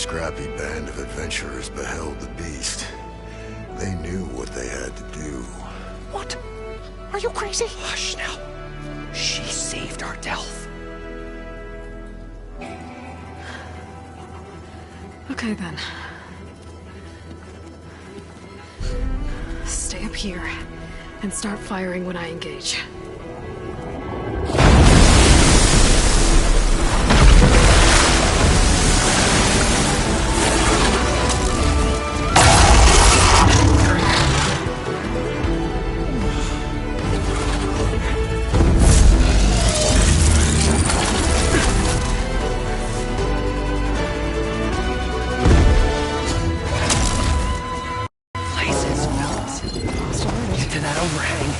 scrappy band of adventurers beheld the beast, they knew what they had to do. What? Are you crazy? Hush now. She saved our Delph. Okay then. Stay up here and start firing when I engage. Places, fellas. Get to that overhang.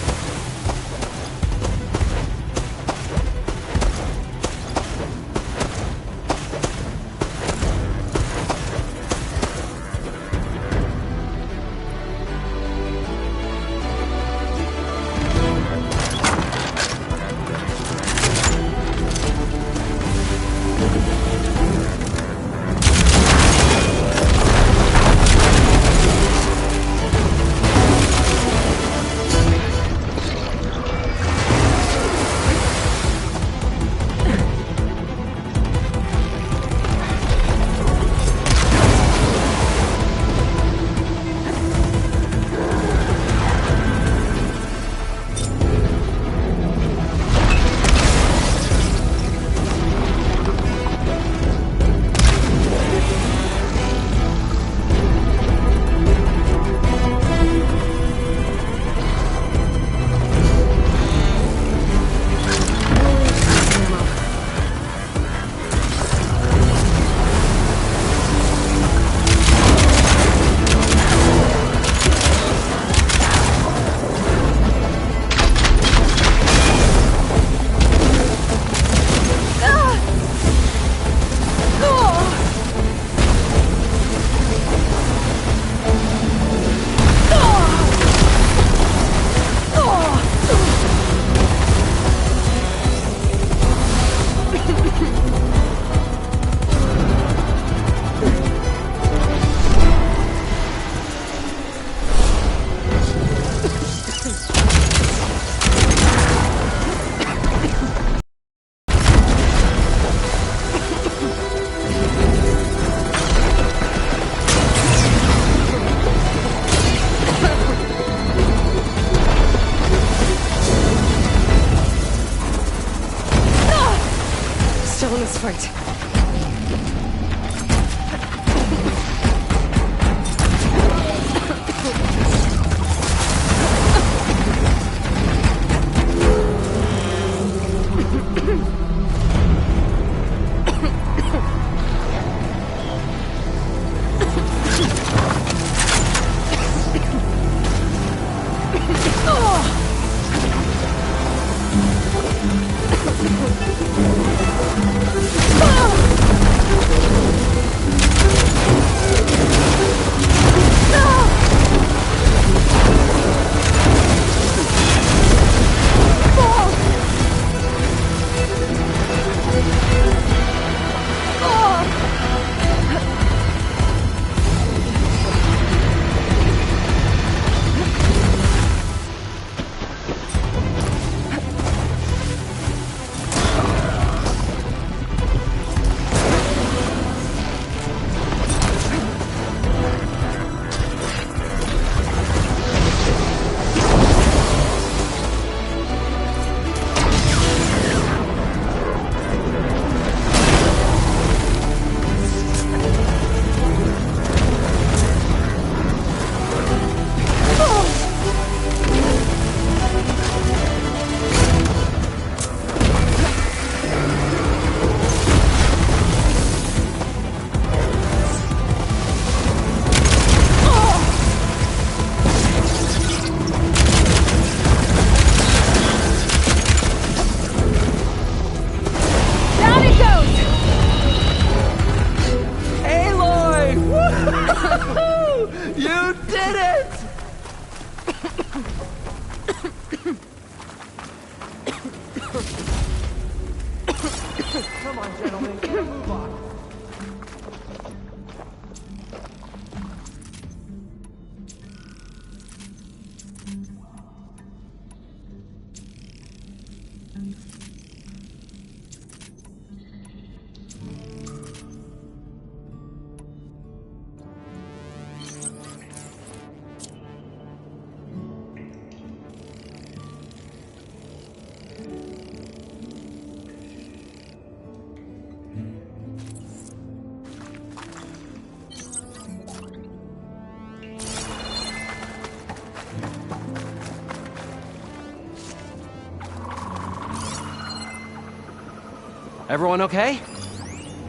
Everyone okay?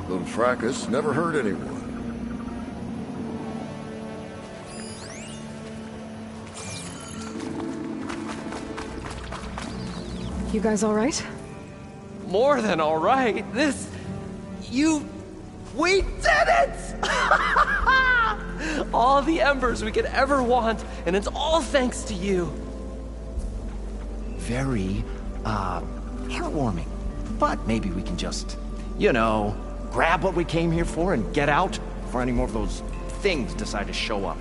Little fracas never hurt anyone. You guys all right? More than all right. We did it! All the embers we could ever want, and it's all thanks to you. Very, heartwarming. But maybe we can just, grab what we came here for and get out before any more of those things decide to show up.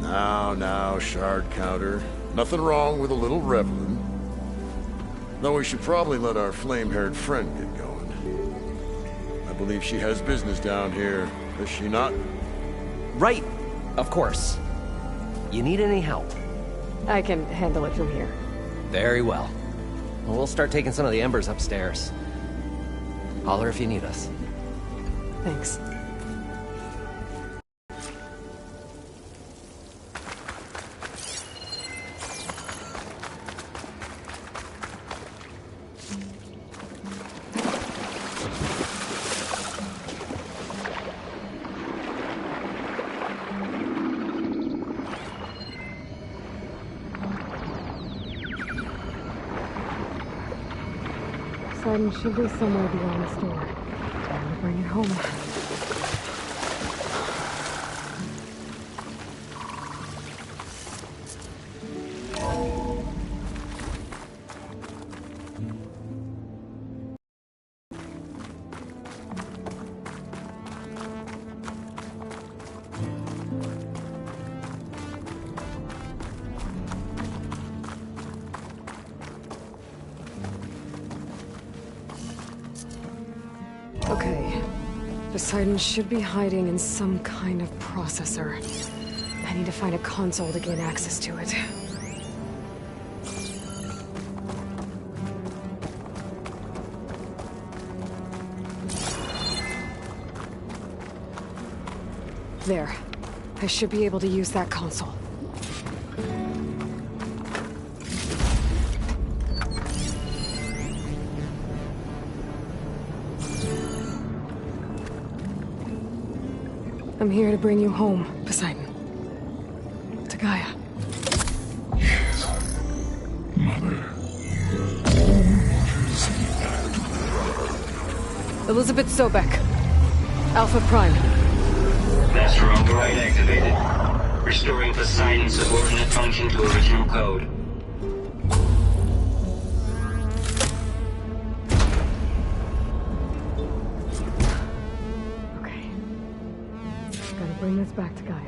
Now, Shard Counter. Nothing wrong with a little reveling. Though we should probably let our flame-haired friend get going. I believe she has business down here, does she not? Right, of course. You need any help? I can handle it from here. Very well. Well, we'll start taking some of the embers upstairs. Holler if you need us. Thanks. Poseidon should be somewhere beyond the store. Time to bring it home. Okay. Poseidon should be hiding in some kind of processor. I need to find a console to gain access to it. There. I should be able to use that console. I'm here to bring you home, Poseidon. To Gaia. Yes, Mother. Elizabeth Sobek. Alpha Prime. Master override activated. Restoring Poseidon's subordinate function to original code. Okay. Gotta bring this back to Gaia.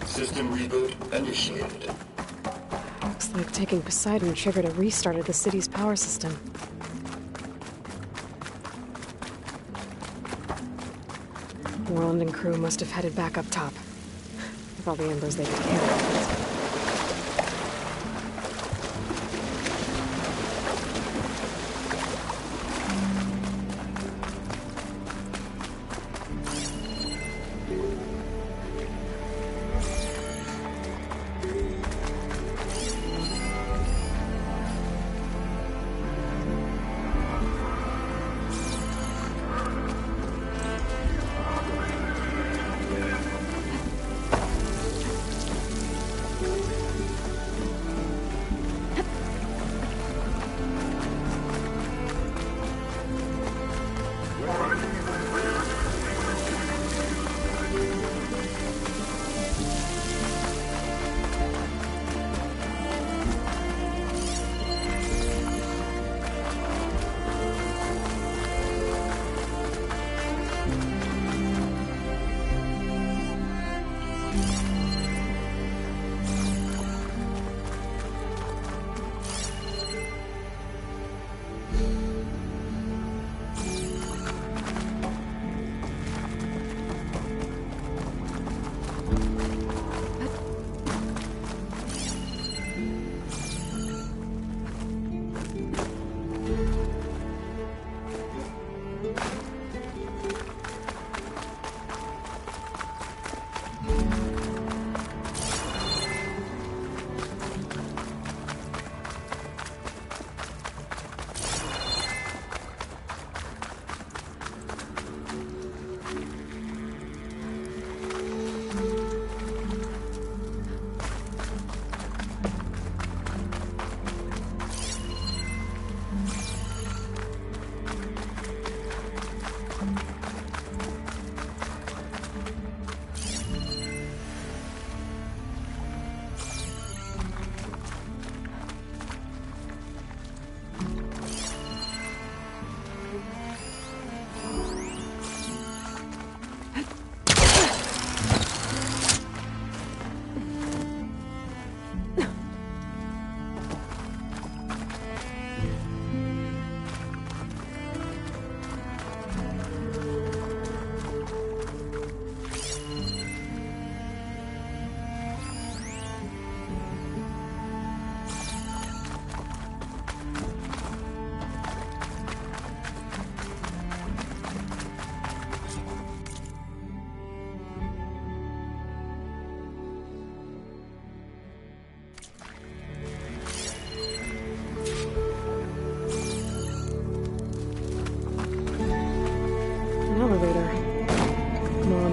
System reboot initiated. Looks like taking Poseidon triggered a restart of the city's power system. Worland and crew must have headed back up top. With all the embers they could carry.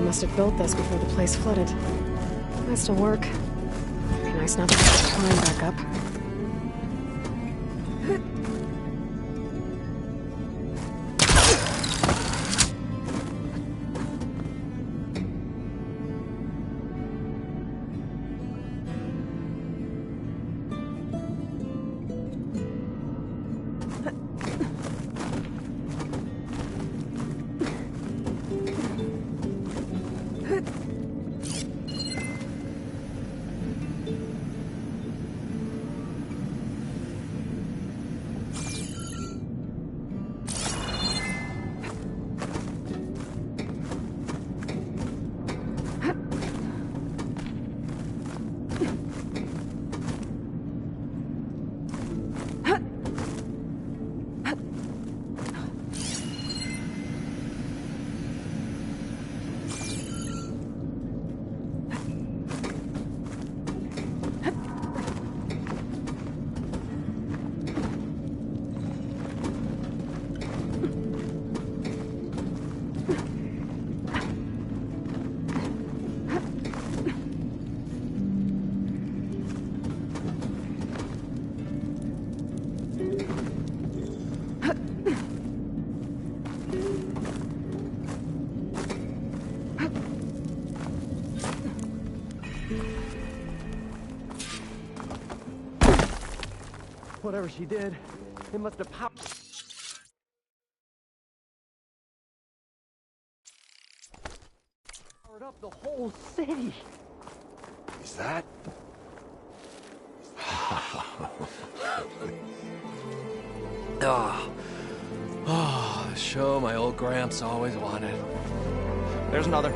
must have built this before the place flooded. Might still work. Be nice not to have to climb back up. Whatever she did, it must have powered up the whole city. Is that? Oh, show my old Gramps always wanted. There's another.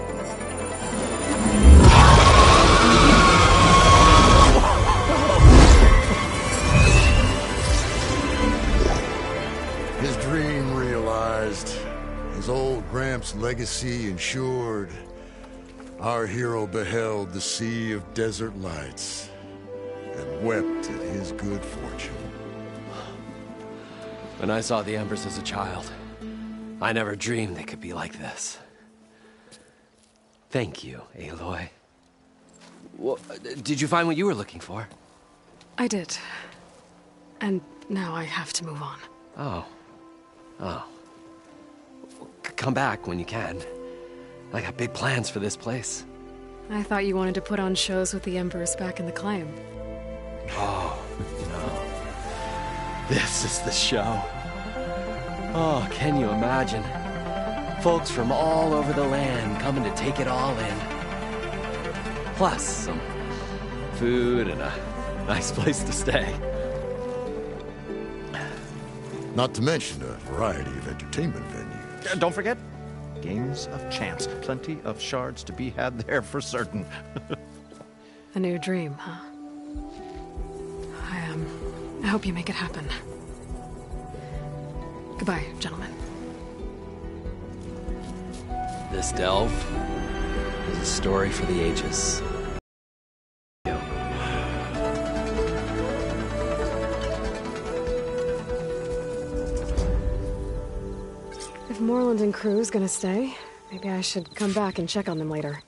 His dream realized. His old Gramps' legacy ensured. Our hero beheld the sea of desert lights and wept at his good fortune. When I saw the Embers as a child, I never dreamed they could be like this. Thank you, Aloy. Well, did you find what you were looking for? I did. And now I have to move on. Oh. Oh. Come back when you can. I got big plans for this place. I thought you wanted to put on shows with the Embers back in the Claim. Oh, no. This is the show. Oh, can you imagine? Folks from all over the land coming to take it all in. Plus, some food and a nice place to stay. Not to mention a variety of entertainment venues. Don't forget, games of chance. Plenty of shards to be had there for certain. A new dream, huh? I hope you make it happen. Goodbye, gentlemen. This delve is a story for the ages. If Moreland and crew's gonna stay, maybe I should come back and check on them later.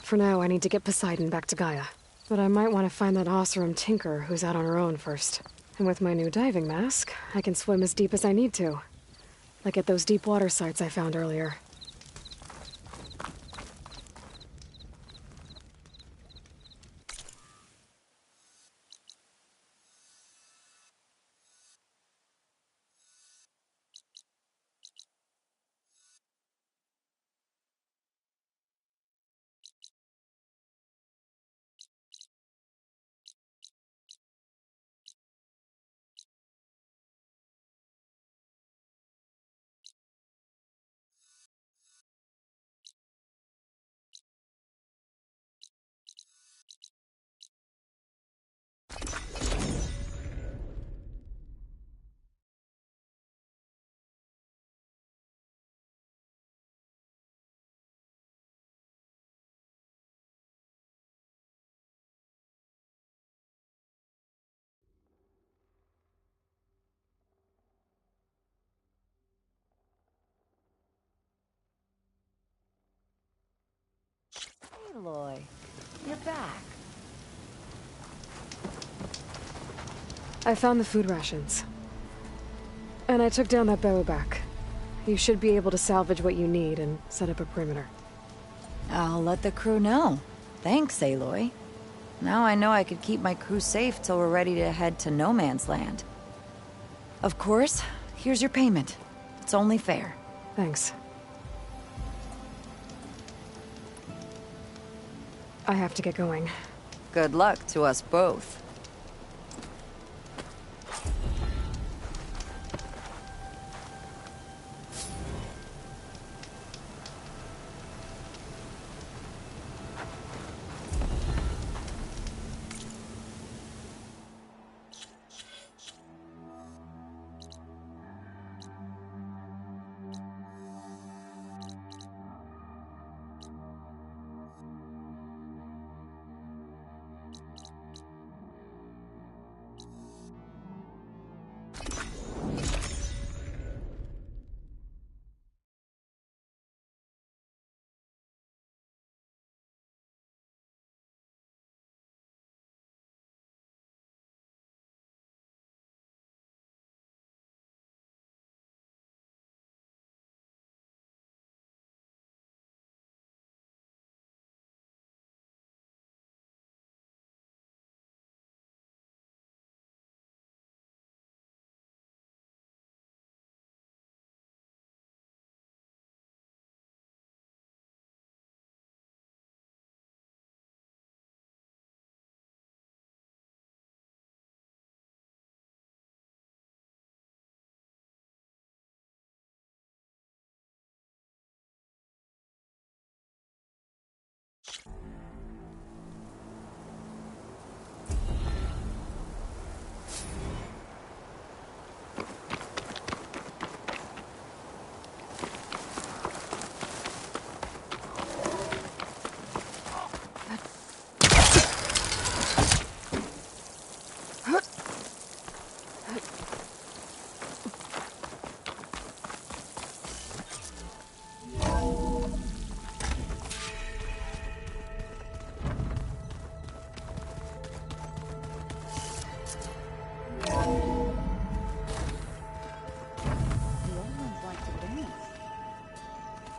For now, I need to get Poseidon back to Gaia. But I might want to find that Oseram Tinker who's out on her own first. And with my new diving mask, I can swim as deep as I need to. Like at those deep water sites I found earlier. Aloy, you're back. I found the food rations. And I took down that barrowback. You should be able to salvage what you need and set up a perimeter. I'll let the crew know. Thanks, Aloy. Now I know I could keep my crew safe till we're ready to head to No Man's Land. Of course, here's your payment. It's only fair. Thanks. I have to get going. Good luck to us both.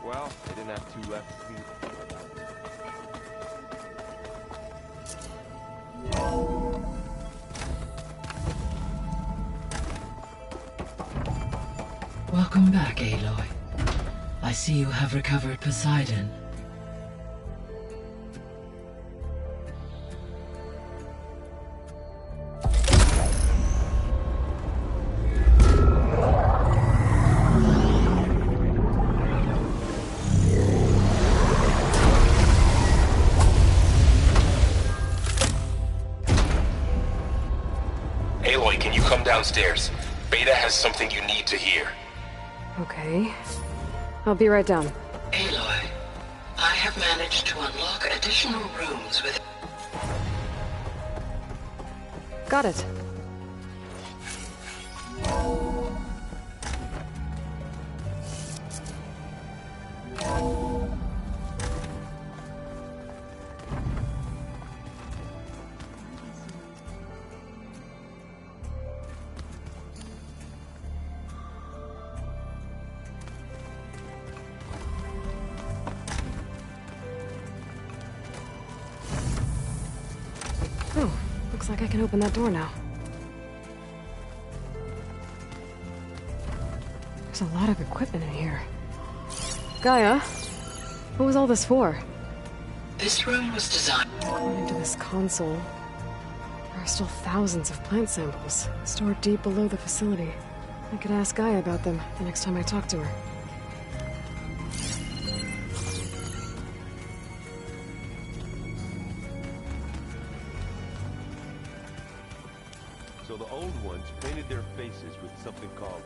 Well, they didn't have two left to see. Welcome back, Aloy. I see you have recovered Poseidon. Aloy, can you come downstairs? Beta has something you need to hear. Okay. I'll be right down. Aloy, I have managed to unlock additional rooms with... Got it. Oh, looks like I can open that door now. There's a lot of equipment in here. Gaia, what was all this for? This room was designed... According to this console, there are still thousands of plant samples stored deep below the facility. I could ask Gaia about them the next time I talk to her. So the old ones painted their faces with something called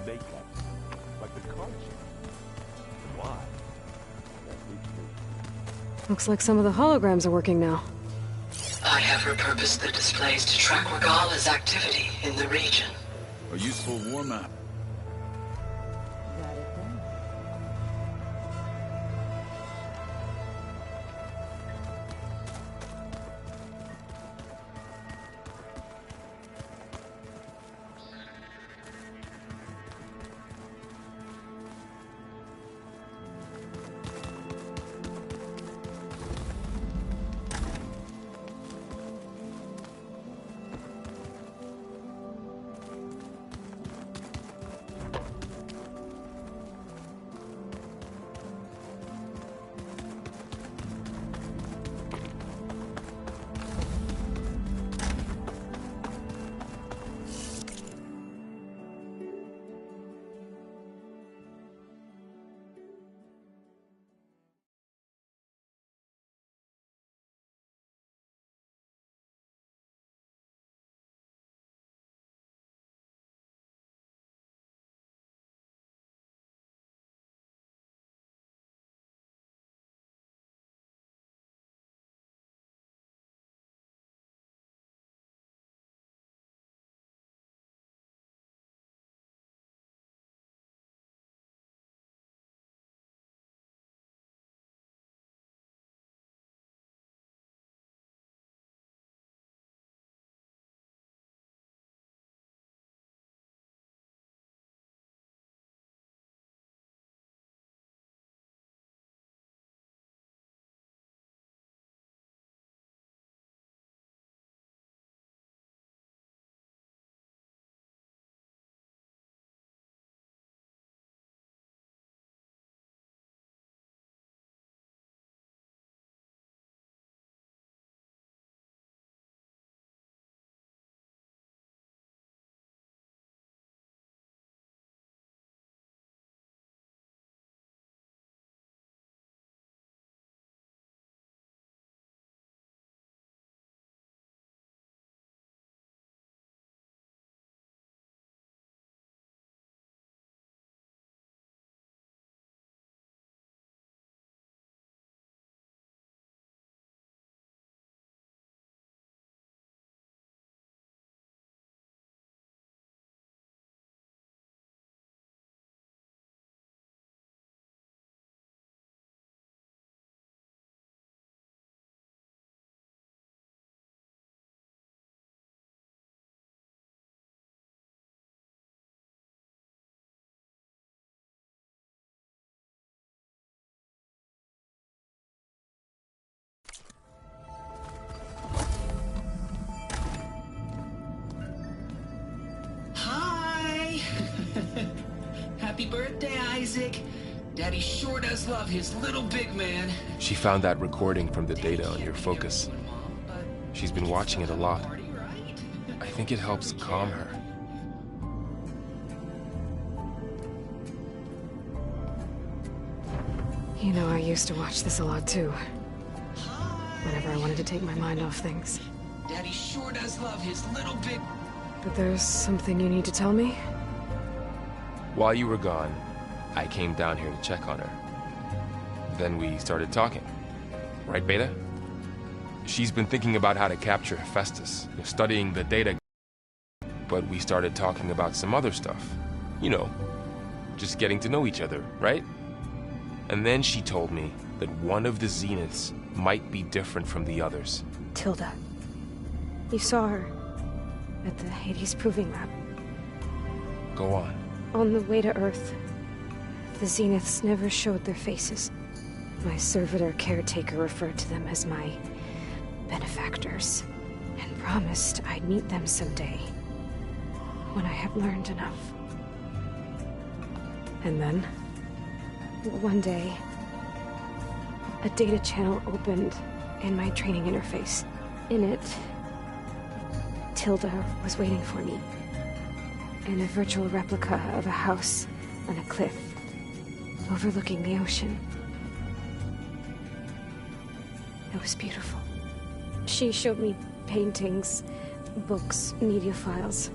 makeup, like the card sheet. Why? That leads me. Looks like some of the holograms are working now. I have repurposed the displays to track Regala's activity in the region. A useful war map. Daddy sure does love his little big man. She found that recording from the data on your focus. She's been watching it a lot. I think it helps calm her. You know, I used to watch this a lot too. Whenever I wanted to take my mind off things. Daddy sure does love his little big... But there's something you need to tell me? While you were gone, I came down here to check on her. Then we started talking. Right, Beta? She's been thinking about how to capture Hephaestus, studying the data. But we started talking about some other stuff. You know, just getting to know each other, right? And then she told me that one of the Zeniths might be different from the others. Tilda. You saw her at the Hades Proving Lab. Go on. On the way to Earth, the Zeniths never showed their faces. My servitor caretaker referred to them as my benefactors, and promised I'd meet them someday, when I had learned enough. And then, one day, a data channel opened in my training interface. In it, Tilda was waiting for me, in a virtual replica of a house on a cliff, overlooking the ocean. It was beautiful. She showed me paintings, books, media files.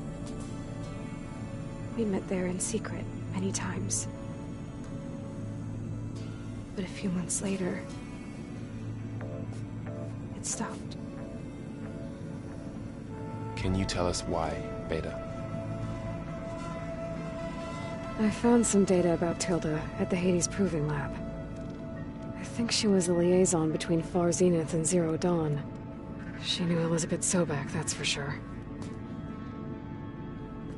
We met there in secret many times. But a few months later, it stopped. Can you tell us why, Beta? I found some data about Tilda at the Hades Proving Lab. I think she was a liaison between Far Zenith and Zero Dawn. She knew Elizabeth Sobek, that's for sure.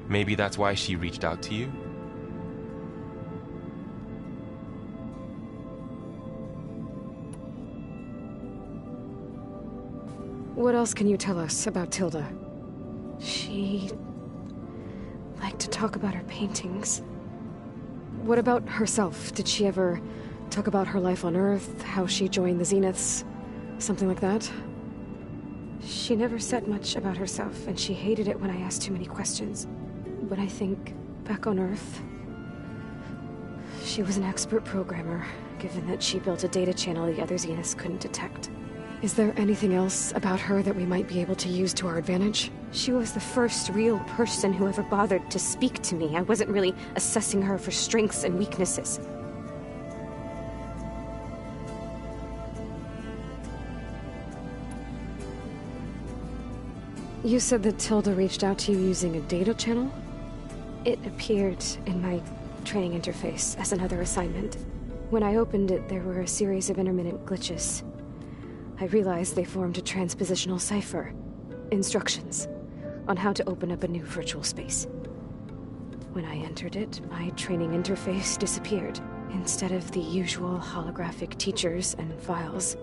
Maybe that's why she reached out to you? What else can you tell us about Tilda? She liked to talk about her paintings. What about herself? Did she ever talk about her life on Earth, how she joined the Zeniths, something like that? She never said much about herself, and she hated it when I asked too many questions. But I think, back on Earth, she was an expert programmer, given that she built a data channel the other Zeniths couldn't detect. Is there anything else about her that we might be able to use to our advantage? She was the first real person who ever bothered to speak to me. I wasn't really assessing her for strengths and weaknesses. You said that Tilda reached out to you using a data channel? It appeared in my training interface as another assignment. When I opened it, there were a series of intermittent glitches. I realized they formed a transpositional cipher. Instructions on how to open up a new virtual space. When I entered it, my training interface disappeared. Instead of the usual holographic teachers and files,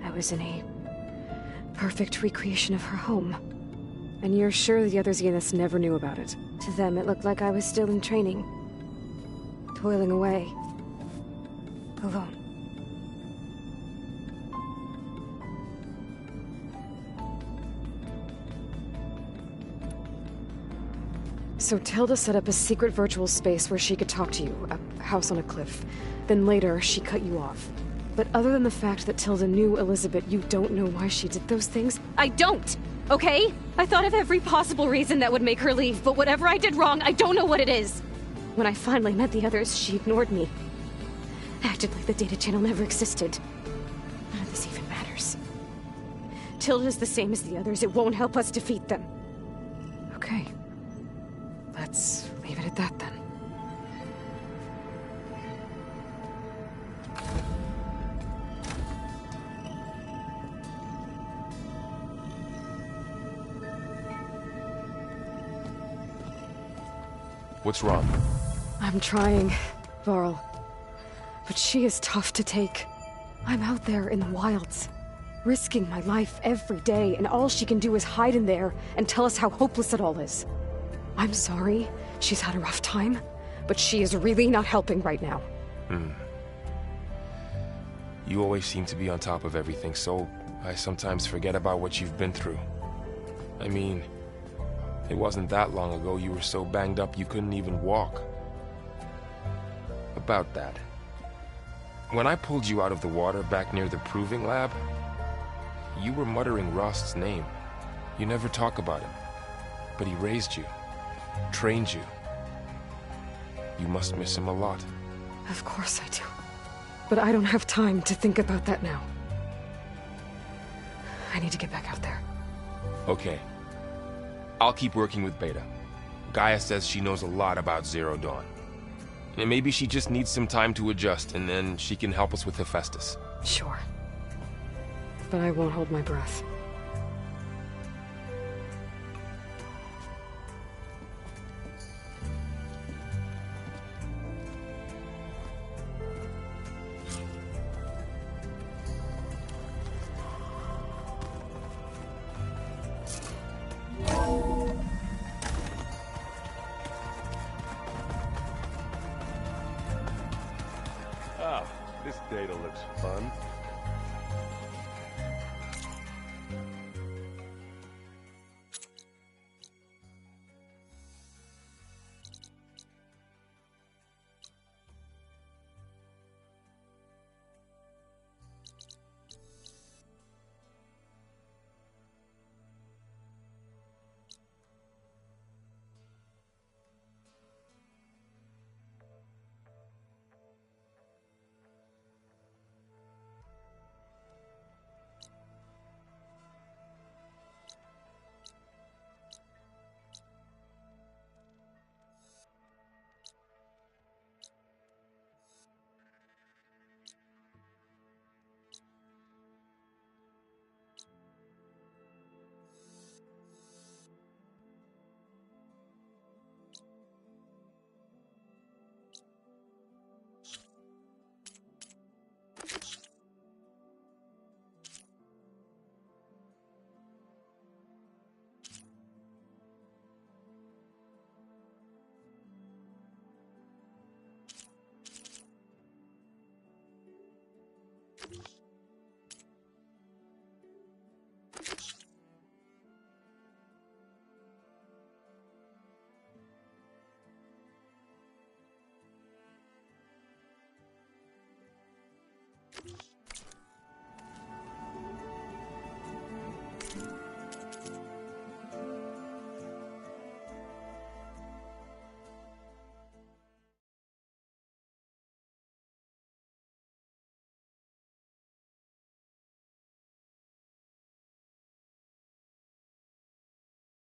I was in a perfect recreation of her home. And you're sure the other Zeniths never knew about it? To them, it looked like I was still in training. Toiling away. Alone. So Tilda set up a secret virtual space where she could talk to you, a house on a cliff. Then later, she cut you off. But other than the fact that Tilda knew Elizabeth, you don't know why she did those things? I don't! Okay? I thought of every possible reason that would make her leave, but whatever I did wrong, I don't know what it is. When I finally met the others, she ignored me. Acted like the data channel never existed. None of this even matters. Tilda's the same as the others. It won't help us defeat them. Okay. Let's leave it at that, then. What's wrong? I'm trying, Varl. But she is tough to take. I'm out there in the wilds, risking my life every day, and all she can do is hide in there and tell us how hopeless it all is. I'm sorry she's had a rough time, but she is really not helping right now. You always seem to be on top of everything, so I sometimes forget about what you've been through. I mean, it wasn't that long ago you were so banged up you couldn't even walk. About that. When I pulled you out of the water back near the proving lab, you were muttering Rost's name. You never talk about him. But he raised you, trained you. You must miss him a lot. Of course I do. But I don't have time to think about that now. I need to get back out there. Okay. I'll keep working with Beta. Gaia says she knows a lot about Zero Dawn. And maybe she just needs some time to adjust, and then she can help us with Hephaestus. Sure. But I won't hold my breath. Ah, this data looks fun.